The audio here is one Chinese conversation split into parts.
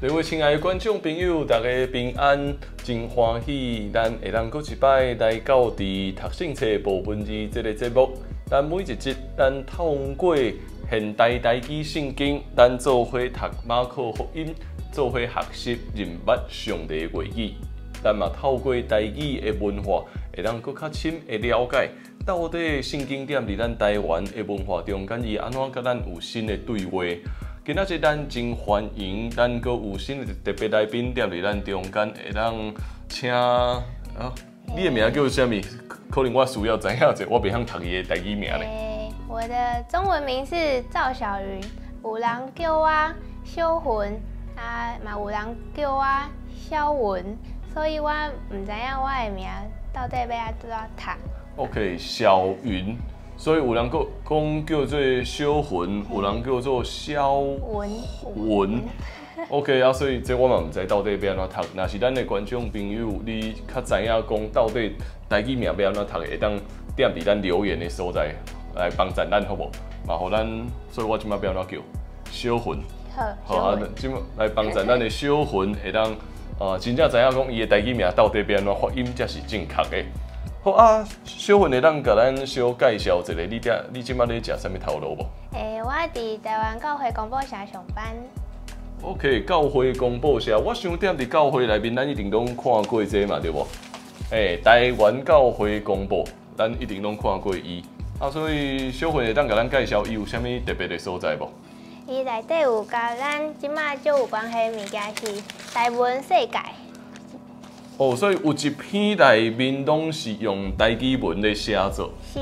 各位亲爱的观众朋友，大家平安，真欢喜，咱会当搁一摆来到伫读圣册部分2这个节目。咱每一集，咱透过现代台语圣经，咱做伙读马可福音，做伙学习认捌上帝的话语。咱嘛透过台语的文化，会当搁较深的了解，到底圣经点伫咱台湾的文化中间，伊安怎甲咱有新的对话。今仔日咱真欢迎，咱阁有新的特别来宾踮伫咱中间，会当请你的名叫啥物？可能我需要知影者，我袂晓读伊的台语名咧。我的中文名是赵小云，有人叫我小云，嘛有人叫我小文，所以我唔知影我的名到底要安怎读。OK， 小云。所以有人讲叫做小云，有人叫做小文。OK 啊，所以这我嘛唔知到底要安怎读。若是咱的观众朋友，你较知影讲到底台语名要安怎读，会当点伫咱留言的所在来帮赞咱好无？嘛，互咱，所以我即摆要安怎叫小云。好啊，即来帮赞咱的小云，会当真正知影讲伊的台语名到底要安怎发音才是正确的。好啊，小云会当甲咱小介绍一下，你即摆咧食啥物头路无？我伫台湾教会广播社上班。OK， 教会广播社，我想踮伫教会内面，咱一定拢看过这嘛，对无？台湾教会广播，咱一定拢看过伊。所以小云会当甲咱介绍伊有啥物特别的所在无？伊内底有甲咱即摆最有关系的物件是台湾世界。所以有一篇内面拢是用台语文咧写作。是，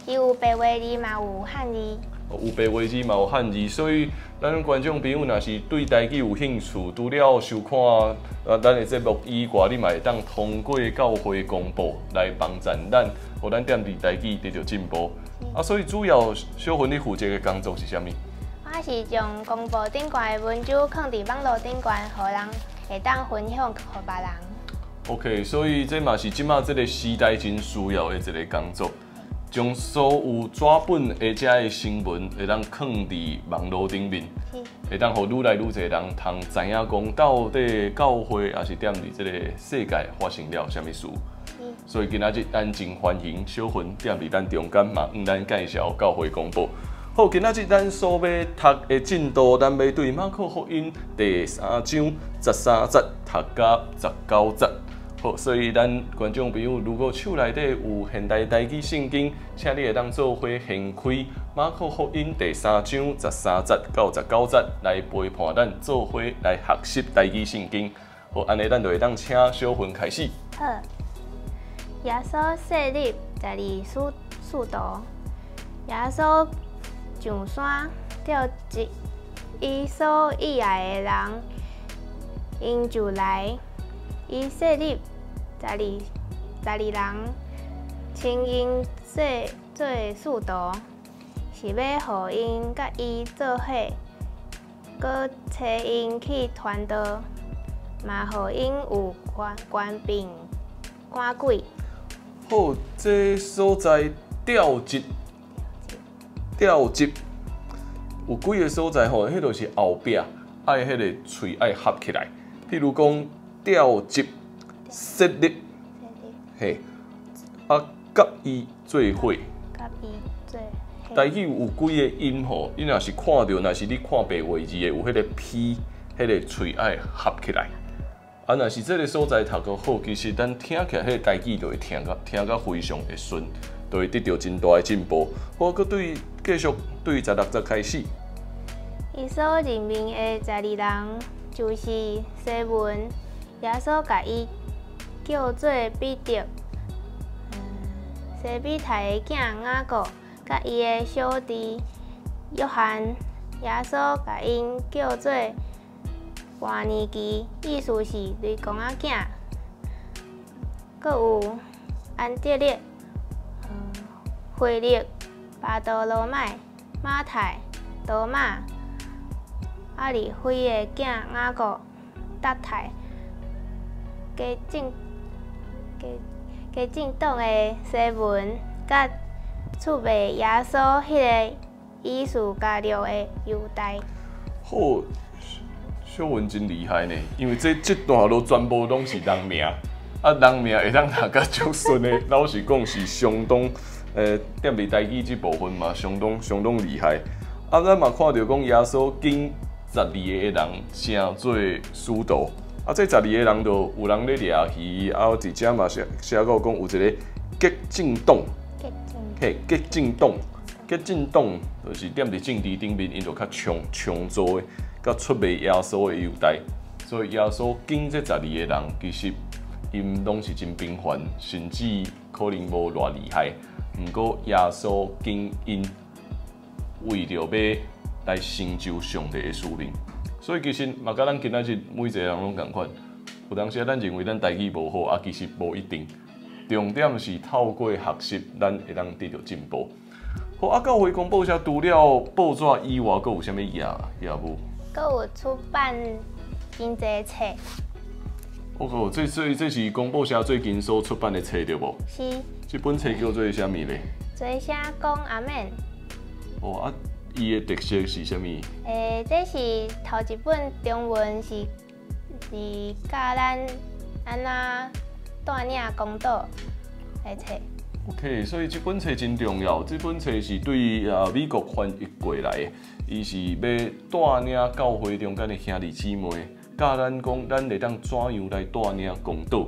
伊有白话字嘛，有汉字。有白话字嘛，有汉字，所以咱观众朋友若是对台语有兴趣，除了收看咱的节目以外，你嘛会当通过教会公布来帮赞咱，互咱踮伫台语得到进步。所以主要小云你负责的工作是啥物？我是将公布顶悬的文章放伫网络顶悬，互人会当分享互别人。OK， 所以这嘛是即马这个时代真需要的一个工作，将所有纸本或者的新闻会当放伫网络顶面，会当互愈来愈侪人通知影讲到底教会也是踮伫这个世界发生了啥物事。所以今仔日咱真欢迎小云踮伫咱中间嘛，向咱介绍教会公布。好，今仔日咱所要读的进度，咱要对马可福音第3章13节读到19节。好，所以咱观众朋友，如果手内底有现代台语圣经，请你会当做伙掀开马可福音第3章13节到19节来陪伴咱做伙来学习台语圣经。好，安尼咱就会当请小云开始。好，耶稣设立12使徒，耶稣上山，叫伊所以爱的人，因就来。伊设立12人，请因做使徒，是要互因甲伊做伙，搁找因去传道，嘛互因有权柄赶鬼。好，这所在调集有几个所在吼，迄就是后壁爱迄个喙爱合起来，譬如讲。调集设立，嘿，甲伊做伙。甲伊做伙。台语有几个音吼，你若是看到，若是你看白话字的，有迄个 P， 迄个喙爱合起来。若是这个所在读得好，其实咱听起来，迄个台语就会听到非常的顺，就会得到真大的进步。好，搁继续对16节开始。伊所任命的12人就是西门。耶稣甲伊叫做彼得，西比泰的囝雅各，甲伊的小弟约翰。耶稣甲因叫做伯尼基，意思是雷公仔囝。阁有安德烈、腓力、巴多罗买、马太、多马、阿里菲的囝雅各、达太。加进党的西门，甲厝卖耶稣迄个以斯加略的犹大。好，小文真厉害呢，因为这段路全部拢是人名，啊，人名会当读甲足顺的，老实讲是相当，踮伫台语这部分嘛，相当厉害。啊，咱嘛看到讲耶稣经12个人成做使徒，啊，这12个人就有人咧掠鱼，啊，有一只嘛写到讲有一个激进党，激进党就是踮伫政治顶面，因就较强做的，甲出卖耶稣的犹太。所以耶稣经这12个人，其实因拢是真平凡，甚至可能无偌厉害。毋过耶稣经因为着要来成就上帝的使命，所以其实嘛，甲咱今仔日每一个人拢共款。有当时咱认为咱台语无好，啊，其实无一定。重点是透过学习，咱会当得到进步。好，啊，教会公报社除了报纸以外，阁有啥物业务？阁有出版真侪册。哦，这是公报社最近所出版的册，对无？是。这本册叫做啥物咧？做啥讲阿免？哦啊，伊的特色是啥物？这是头一本中文是教咱安怎带领公道的册。OK， 所以这本册真重要。这本册是对美国翻译过来的，伊是要带领教会中间的兄弟姊妹，教咱讲咱会当怎样来带领公道。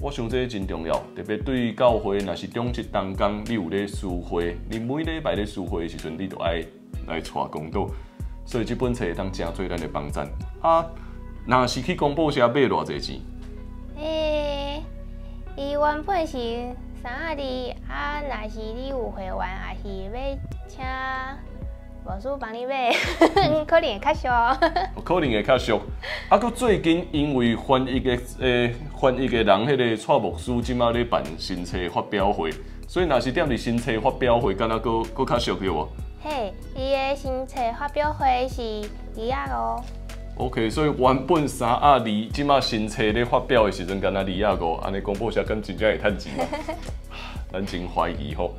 我想这真重要，特别对教会，若是中职当工，你有咧聚会，你每礼拜咧聚会的时阵，你就爱来带公道。所以这本册会当真做咱的帮衬。啊，若是去公报社买偌济钱？伊原本是30字，啊，若是你有会员，也是要请牧师帮你买，可能会较俗。可能会较俗。啊，佮最近因为翻译的人，迄个蔡牧师，即马咧办新册发表会，所以若是踮伫新册发表会，敢若佮较俗对无？嘿，伊的新册发表会是225。OK， 所以原本302，即马新册咧发表的时阵，敢若225，安尼公报社敢真正会趁钱嘛？咱真怀疑吼。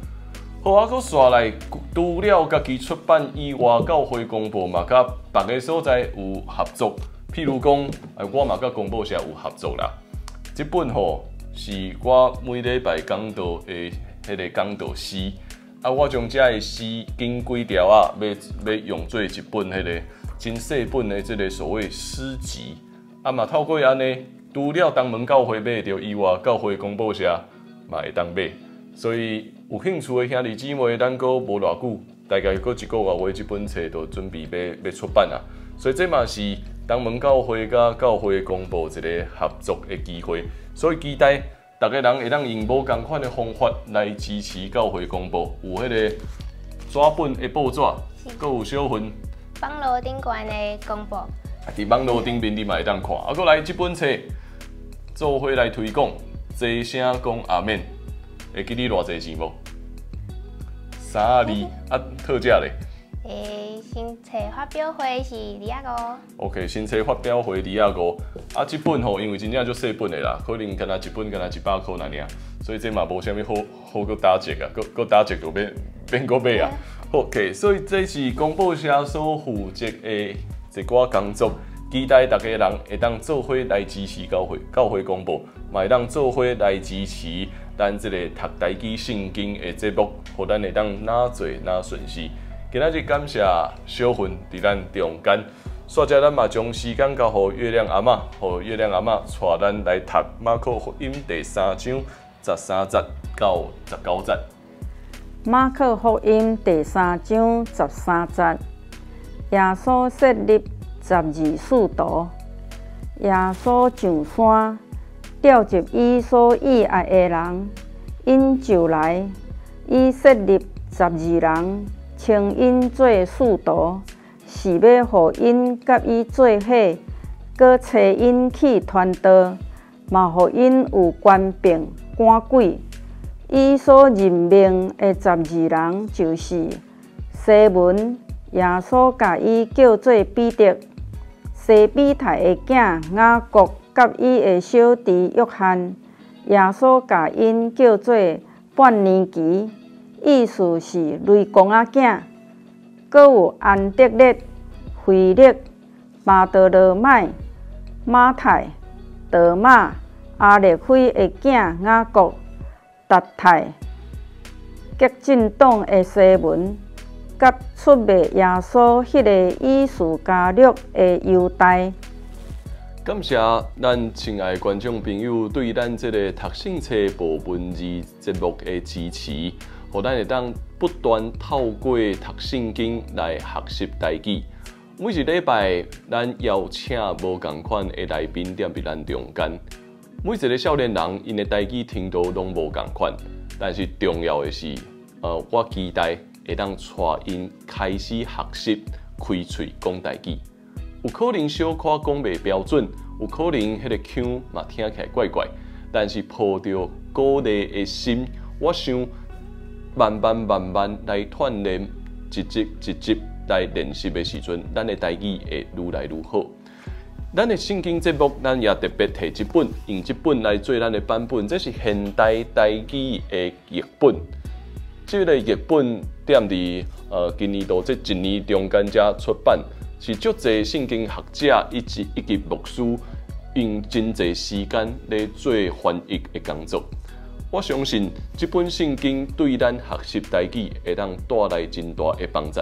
好啊，佮刷来，除了家己出版以外，教会公报嘛，甲别个所在有合作。譬如讲，我嘛甲公报社有合作啦。这本吼是我每礼拜讲道的迄个讲道诗，啊，我将这个诗经几条啊，要用做一本迄个真细本的这个所谓诗集。啊嘛，透过安尼，除了东门教会买着以外，教会公报社嘛会当买。所以有兴趣的兄弟姊妹，咱阁无偌久，大概阁1个月话，这本册就准备要出版啊。所以这嘛是东门教会甲教会公报一个合作的机会。所以期待大家人会当用无同款的方法来支持教会公报，有迄个纸本的报纸，阁有小份网络顶悬的公报。伫网络顶面你嘛会当看。啊，阁来这本册做伙来推广，齐声讲阿免。会记你偌济钱无？32啊，特价咧。新册发表会是225。OK， 新册发表会225。啊，这本吼，因为真正足细本的啦，可能干那一本干那100块那尔，所以这嘛无啥物好个打折啊，个打折就免个买啊。OK， 所以这是公报社所负责的一寡工作。期待大家人会当做伙来支持教会公报，嘛会当做伙来支持咱这个读台语圣经的节目，互咱会当哪做哪顺势。今仔日感谢小芬伫咱中间，煞遮咱嘛将时间交予月亮阿嬷，互月亮阿嬷带咱来读马可福音第3章13节到19节。马可福音第3章13节，耶稣设立12使徒，耶稣上山，召集伊所喜爱的人，因就来，伊设立12人，称因做使徒，是要互因甲伊做伙，搁找因去传道，嘛互因有权柄赶鬼。伊所任命的12人就是西门，耶稣甲伊叫做彼得。西比泰的囝雅各甲伊的小弟约翰，耶稣甲因叫做半年期，意思是雷公仔囝。搁有安德烈、腓力、巴德罗麦、马太、德马、阿列菲的囝雅各、达太、激进党的西门，甲出卖耶稣迄个以斯加略的犹大。感谢咱亲爱的观众朋友对咱这个读圣册部文字节目的支持，互咱会当不断透过读圣经来学习台语。每一礼拜，咱邀请无同款的来宾踮伫咱中间。每一个少年人，因的台语程度拢无同款，但是重要的是，我期待会当带因开始学习开嘴讲台语。有可能小可讲袂标准，有可能迄个腔嘛听起来怪怪，但是抱着鼓励的心，我想慢慢来锻炼，一集来练习的时阵，咱的台语会愈来愈好。咱的圣经节目，咱也特别摕一本，用这本来做咱的版本，这是现代台语的译本。这个译本踮伫今年度这一年中间才出版。是足侪圣经学者以及牧师用真侪时间来做翻译的工作。我相信这本圣经对咱学习台语会当带来真大的帮助。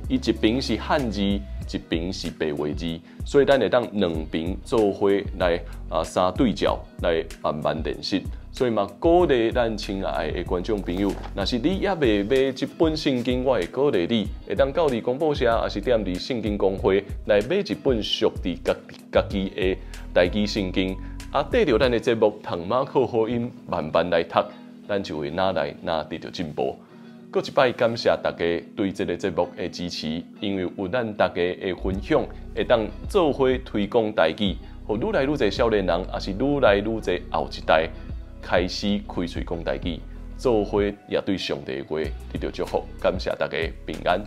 伊一边是汉字，一边是白话字，所以咱会当两边做伙来三对照来慢慢练习。所以嘛，鼓励咱亲爱的观众朋友，若是你也未买这本圣经，我会鼓励你，会当到伫广播社，还是踮伫圣经公会来买一本属伫家己的台语圣经。缀着咱的节目，读马可福音，慢慢来读，咱就会哪来哪得到进步。搁一摆感谢大家对这个节目的支持，因为有咱大家的分享，会当做伙推广台语，互愈来愈侪少年人，也是愈来愈侪后一代。开始开嘴讲台语，做伙也对上帝的话得到祝福，感谢大家平安。